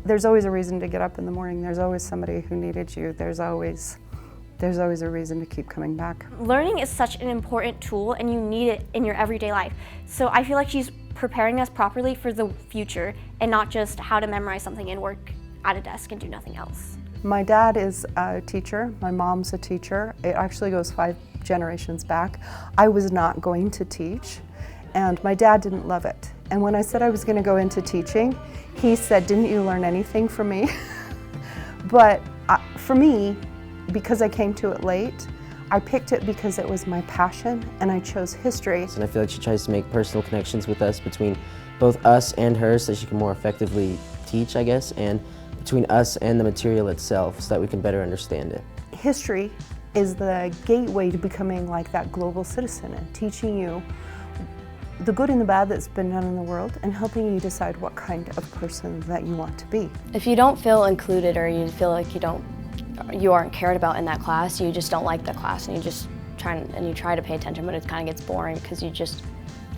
There's always a reason to get up in the morning. There's always somebody who needed you. There's always a reason to keep coming back. Learning is such an important tool and you need it in your everyday life. So I feel like she's preparing us properly for the future and not just how to memorize something and work at a desk and do nothing else. My dad is a teacher, my mom's a teacher. It actually goes 5 generations back. I was not going to teach, and my dad didn't love it. And when I said I was going to go into teaching, he said, "Didn't you learn anything from me?" But for me, because I came to it late, I picked it because it was my passion, and I chose history. And I feel like she tries to make personal connections with us between both us and her so she can more effectively teach, I guess, and between us and the material itself so that we can better understand it. History is the gateway to becoming like that global citizen and teaching you the good and the bad that's been done in the world and helping you decide what kind of person that you want to be. If you don't feel included or you feel like you aren't cared about in that class, you just don't like the class and you just try to pay attention, but it kind of gets boring because you just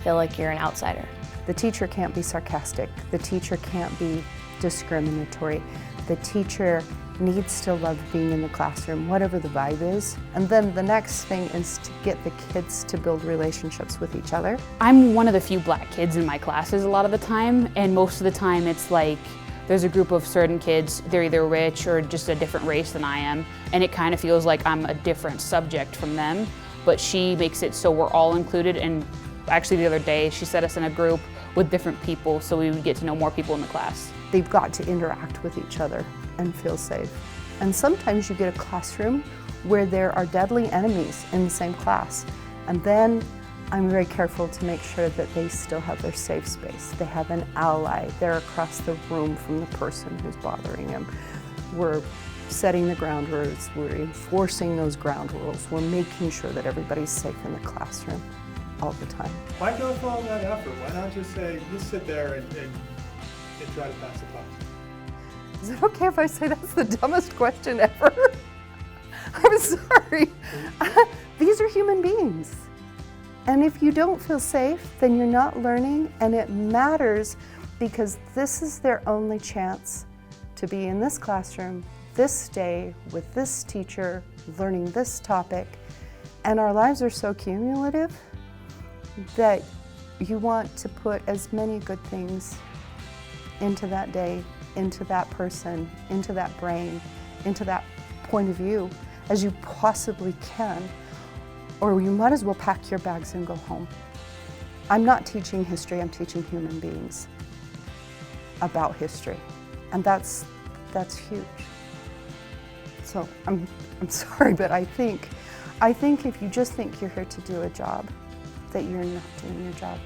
feel like you're an outsider. The teacher can't be sarcastic. The teacher can't be discriminatory. The teacher needs to love being in the classroom, whatever the vibe is. And then the next thing is to get the kids to build relationships with each other. I'm one of the few black kids in my classes a lot of the time, and most of the time it's like there's a group of certain kids, they're either rich or just a different race than I am, and it kind of feels like I'm a different subject from them, but she makes it so we're all included. And actually the other day she set us in a group with different people so we would get to know more people in the class. They've got to interact with each other and feel safe. And sometimes you get a classroom where there are deadly enemies in the same class. And then I'm very careful to make sure that they still have their safe space. They have an ally. They're across the room from the person who's bothering them. We're setting the ground rules. We're enforcing those ground rules. We're making sure that everybody's safe in the classroom all the time. Why go through all that effort? Why not just say, just sit there and try to pass the class? Is it okay if I say that's the dumbest question ever? I'm sorry. These are human beings. And if you don't feel safe, then you're not learning, and it matters because this is their only chance to be in this classroom, this day, with this teacher, learning this topic. And our lives are so cumulative that you want to put as many good things into that day, into that person, into that brain, into that point of view as you possibly can. Or you might as well pack your bags and go home. I'm not teaching history, I'm teaching human beings about history. And that's huge. So I'm sorry, but I think if you just think you're here to do a job, that you're not doing your job.